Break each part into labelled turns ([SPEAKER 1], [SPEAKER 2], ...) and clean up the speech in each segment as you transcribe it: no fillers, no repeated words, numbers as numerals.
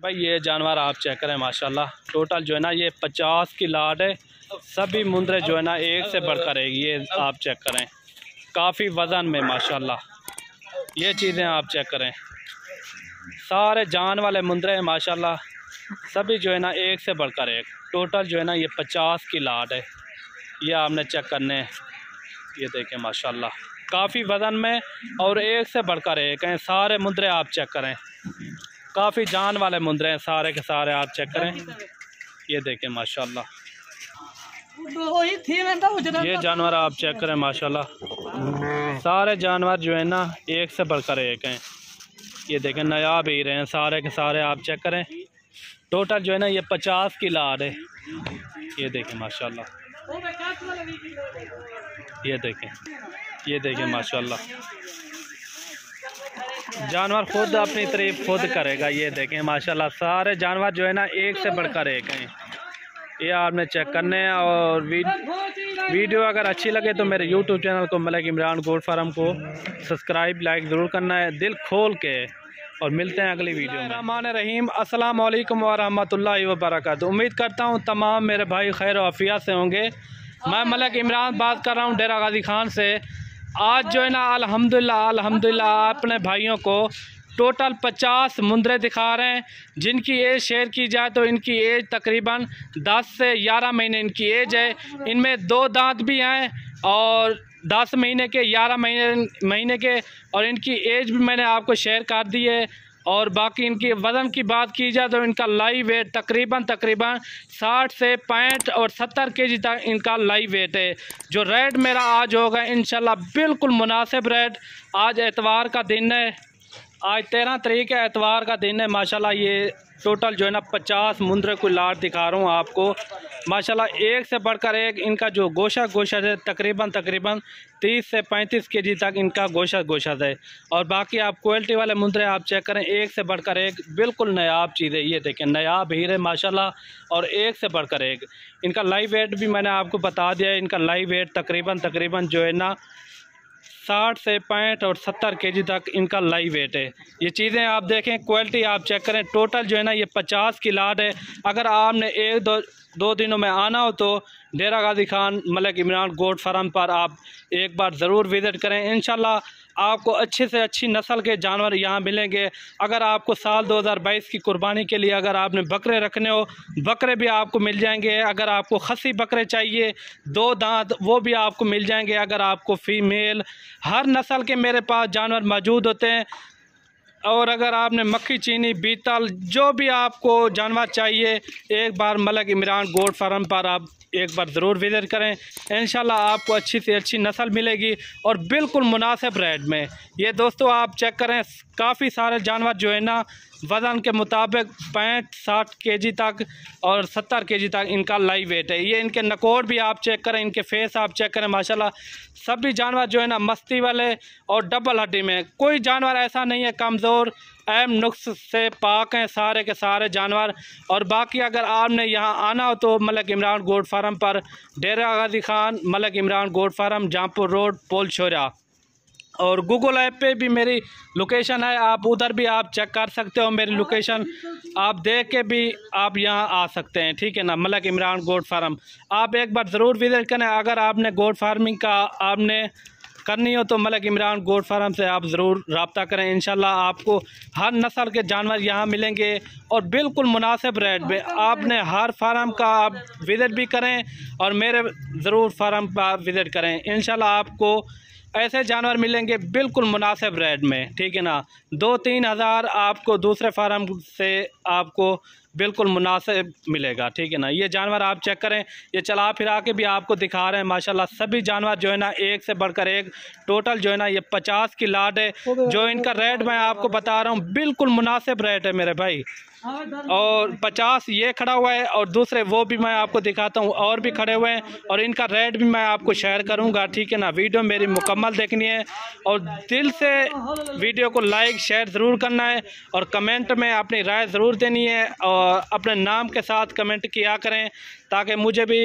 [SPEAKER 1] भाई ये जानवर आप चेक करें माशाल्लाह, टोटल जो है ना ये 50 की लाट है। सभी मुंदरे जो है ना एक से बढ़कर है, ये आप चेक करें, काफ़ी वज़न में माशाल्लाह। ये चीज़ें आप चेक करें, सारे जान वाले मुंदरे हैं माशाल्लाह। सभी जो है ना एक से बढ़कर एक, टोटल जो है ना ये 50 की लाट है। ये आपने चेक करने हैं, ये देखें माशाल्लाह, काफ़ी वज़न में और एक से बढ़कर एक हैं। सारे मुंदरे आप चेक करें, काफ़ी जान वाले मुंदरे हैं सारे के सारे, आप चेक करें। ये देखें माशाल्लाह, ये जानवर आप चेक करें माशाल्लाह। सारे जानवर जो है ना एक से बढ़कर एक हैं। ये देखें नायाब ही रहे हैं सारे के सारे, आप चेक करें। टोटल जो है ना ये 50 की लाट है। ये देखें माशाल्लाह, ये देखें माशाल्लाह। जानवर खुद अपनी तारीफ खुद करेगा। ये देखें माशाल्लाह, सारे जानवर जो है ना एक से बढ़कर एक हैं। ये आपने चेक करने हैं। और वीडियो अगर अच्छी लगे तो मेरे यूट्यूब चैनल को मलिक इमरान गोट फार्म को सब्सक्राइब लाइक ज़रूर करना है दिल खोल के। और मिलते हैं अगली वीडियो में। रहमान रहीम, अस्सलाम वालेकुम व रहमतुल्लाहि व बरकातहू। उम्मीद करता हूँ तमाम मेरे भाई खैर और आफियत से होंगे। मैं मलिक इमरान बात कर रहा हूँ डेरा गाजी खान से। आज जो है ना अल्हम्दुलिल्लाह अपने भाइयों को टोटल 50 मुंदरे दिखा रहे हैं, जिनकी एज शेयर की जाए तो इनकी एज तकरीबन 10 से 11 महीने इनकी एज है। इनमें 2 दांत भी हैं और 10 महीने के 11 महीने के, और इनकी एज भी मैंने आपको शेयर कर दी है। और बाकी इनकी वज़न की बात की जाए तो इनका लाइव वेट तकरीबन 60 से 65 और 70 केजी तक इनका लाइव वेट है। जो रेट मेरा आज होगा इंशाल्लाह बिल्कुल मुनासिब रेट। आज एतवार का दिन है, आज 13 तारीख है, एतवार का दिन है माशाल्लाह। ये टोटल जो है ना 50 मुंदरे को लाट दिखा रहा हूँ आपको माशाल्लाह। एक से बढ़कर एक इनका जो गोशत है तकरीबन 30 से 35 केजी तक इनका गोशत है। और बाकी आप क्वालिटी वाले मुंदरे आप चेक करें, एक से बढ़कर एक बिल्कुल नायाब चीज़ है। ये देखें नायाब हीरे माशाल्लाह, और एक से बढ़कर एक। इनका लाइव वेट भी मैंने आपको बता दिया है। इनका लाइव वेट तकरीबन जो है ना 60 से 65 और 70 केजी तक इनका लाइव वेट है। ये चीज़ें आप देखें, क्वालिटी आप चेक करें। टोटल जो है ना ये 50 की लाट है। अगर आपने एक दो दिनों में आना हो तो डेरा गाजी खान मलिक इमरान गोट फार्म पर आप एक बार ज़रूर विज़िट करें। इंशाल्लाह आपको अच्छे से अच्छी नस्ल के जानवर यहाँ मिलेंगे। अगर आपको साल 2022 की कुर्बानी के लिए अगर आपने बकरे रखने हो, बकरे भी आपको मिल जाएंगे। अगर आपको खसी बकरे चाहिए 2 दांत, वो भी आपको मिल जाएंगे। अगर आपको फीमेल, हर नस्ल के मेरे पास जानवर मौजूद होते हैं। और अगर आपने मक्खी चीनी बीतल जो भी आपको जानवर चाहिए, एक बार मलिक इमरान गोट फार्म पर आप एक बार ज़रूर विज़िट करें। इंशाल्लाह आपको अच्छी से अच्छी नस्ल मिलेगी और बिल्कुल मुनासिब रेट में। ये दोस्तों आप चेक करें, काफ़ी सारे जानवर जो है ना वज़न के मुताबिक 65-60 केजी तक और 70 केजी तक इनका लाइव वेट है। ये इनके नकोर भी आप चेक करें, इनके फेस आप चेक करें माशाल्लाह। सभी जानवर जो है ना मस्ती वाले और डबल हड्डी में, कोई जानवर ऐसा नहीं है कमज़ोर, ऐम नुक्स से पाक हैं सारे के सारे जानवर। और बाकी अगर आपने यहाँ आना हो तो मलिक इमरान गोट फार्म पर, Dera Ghazi Khan Malik Imran goat farm, Jahanpur road, पोल छोरा। और गूगल ऐप पे भी मेरी लोकेशन है, आप उधर भी आप चेक कर सकते हो। मेरी लोकेशन आप देख के भी आप यहाँ आ सकते हैं, ठीक है ना। मलिक इमरान गोट फार्म आप एक बार ज़रूर विज़िट करें। अगर आपने गोट फार्मिंग का आपने करनी हो तो मलिक इमरान गोट फार्म से आप ज़रूर रब्ता करें। इंशाल्लाह आपको हर नस्ल के जानवर यहाँ मिलेंगे और बिल्कुल मुनासिब रेट में। आपने हर फार्म का आप विज़िट भी करें और मेरे ज़रूर फार्म पर विज़िट करें। इंशाल्लाह आपको ऐसे जानवर मिलेंगे बिल्कुल मुनासिब रेट में, ठीक है ना। 2-3 हज़ार आपको दूसरे फार्म से आपको बिल्कुल मुनासिब मिलेगा, ठीक है ना। ये जानवर आप चेक करें, ये चला फिरा के भी आपको दिखा रहे हैं माशाल्लाह। सभी जानवर जो है ना एक से बढ़कर एक, टोटल जो है ना ये 50 की लाट है। जो इनका रेट मैं आपको बता रहा हूँ बिल्कुल मुनासिब रेट है मेरे भाई। और 50 ये खड़ा हुआ है और दूसरे वो भी मैं आपको दिखाता हूँ, और भी खड़े हुए हैं और इनका रेट भी मैं आपको शेयर करूँगा, ठीक है ना। वीडियो मेरी मुकम्मल देखनी है और दिल से वीडियो को लाइक शेयर ज़रूर करना है और कमेंट में अपनी राय ज़रूर देनी है। और अपने नाम के साथ कमेंट किया करें ताकि मुझे भी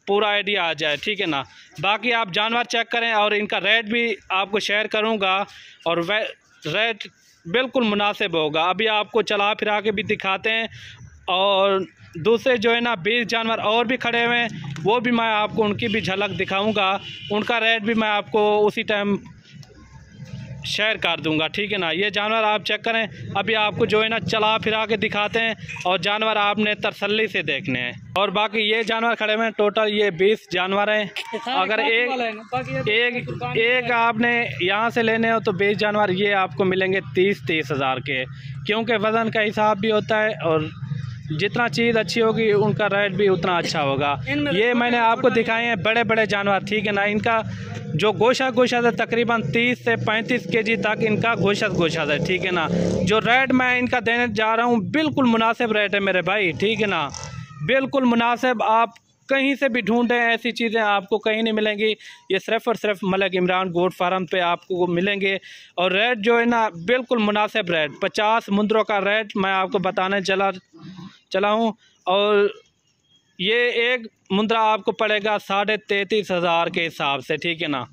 [SPEAKER 1] पूरा आइडिया आ जाए, ठीक है ना। बाकी आप जानवर चेक करें और इनका रेट भी आपको शेयर करूँगा। और रेट बिल्कुल मुनासिब होगा। अभी आपको चला फिरा के भी दिखाते हैं, और दूसरे जो है ना 20 जानवर और भी खड़े हुए हैं, वो भी मैं आपको उनकी भी झलक दिखाऊंगा। उनका रेट भी मैं आपको उसी टाइम शेयर कर दूंगा, ठीक है ना। ये जानवर आप चेक करें। अभी आपको जो है ना चला फिरा के दिखाते हैं, और जानवर आपने तसल्ली से देखने हैं। और बाकी ये जानवर खड़े हुए हैं, टोटल ये 20 जानवर हैं। अगर एक आपने यहाँ से लेने हो तो 20 जानवर ये आपको मिलेंगे 30 हज़ार के, क्योंकि वज़न का हिसाब भी होता है, और जितना चीज़ अच्छी होगी उनका रेट भी उतना अच्छा होगा। ये मैंने आपको दिखाए हैं बड़े बड़े जानवर, ठीक है ना। इनका जो गोशत है तकरीबन 30 से 35 केजी तक इनका गोशत है, ठीक है ना। जो रेट मैं इनका देने जा रहा हूँ बिल्कुल मुनासिब रेट है मेरे भाई, ठीक है ना, बिल्कुल मुनासिब। आप कहीं से भी ढूंढें ऐसी चीज़ें आपको कहीं नहीं मिलेंगी। ये सिर्फ़ और सिर्फ मलिक इमरान गोट फार्म पे आपको मिलेंगे। और रेट जो है ना बिल्कुल मुनासिब रेट, 50 मुंदरों का रेट मैं आपको बताने चला हूँ। और ये एक मुंद्रा आपको पड़ेगा 33.5 हज़ार के हिसाब से, ठीक है ना,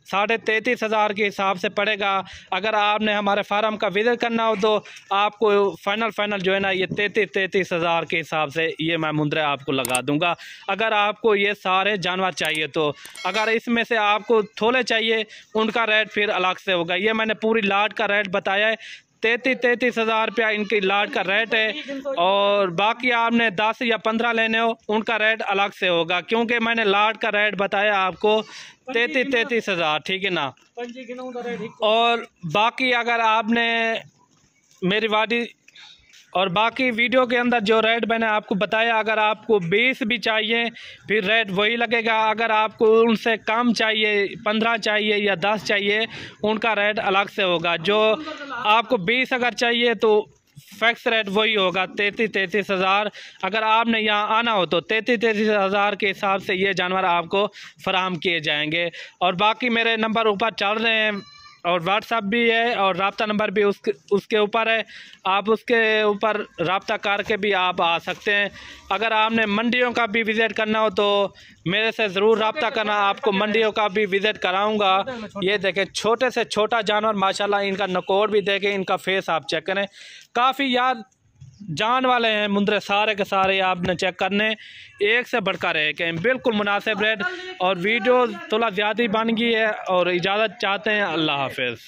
[SPEAKER 1] 33.5 हज़ार के हिसाब से पड़ेगा। अगर आपने हमारे फार्म का विज़िट करना हो तो आपको फ़ाइनल जो है ना ये 33 हज़ार के हिसाब से ये मैं मुंद्रा आपको लगा दूंगा, अगर आपको ये सारे जानवर चाहिए तो। अगर इसमें से आपको थोड़े चाहिए उनका रेट फिर अलग से होगा। ये मैंने पूरी लाट का रेट बताया है, 33 हज़ार रुपया इनकी लाट का रेट है। और बाकी आपने 10 या 15 लेने हो उनका रेट अलग से होगा, क्योंकि मैंने लाट का रेट बताया आपको 33 हज़ार, ठीक है ना। और बाकी अगर आपने मेरी वादी और बाकी वीडियो के अंदर जो रेट मैंने आपको बताया, अगर आपको 20 भी चाहिए फिर रेट वही लगेगा। अगर आपको उनसे कम चाहिए, 15 चाहिए या 10 चाहिए, उनका रेट अलग से होगा। जो आपको 20 अगर चाहिए तो फिक्स रेट वही होगा 33 हज़ार। अगर आपने यहाँ आना हो तो 33 हज़ार के हिसाब से ये जानवर आपको फराहम किए जाएंगे। और बाकी मेरे नंबर ऊपर चल रहे हैं, और व्हाट्सअप भी है, और रब्ता नंबर भी उसके ऊपर है। आप उसके ऊपर रब्ता करके भी आप आ सकते हैं। अगर आपने मंडियों का भी विज़िट करना हो तो मेरे से ज़रूर रब्ता करना, आपको मंडियों का भी विज़िट कराऊंगा। ये देखें छोटे से छोटा जानवर माशाल्लाह, इनका नकोर भी देखें, इनका फेस आप चेक करें, काफ़ी याद जान वाले हैं मुंद्रे सारे के सारे। आपने चेक करने एक से बढ़कर एक हैं, बिल्कुल मुनासिब रेट। और वीडियो थोड़ा ज़्यादा बन गई है, और इजाज़त चाहते हैं। अल्लाह हाफ़िज़।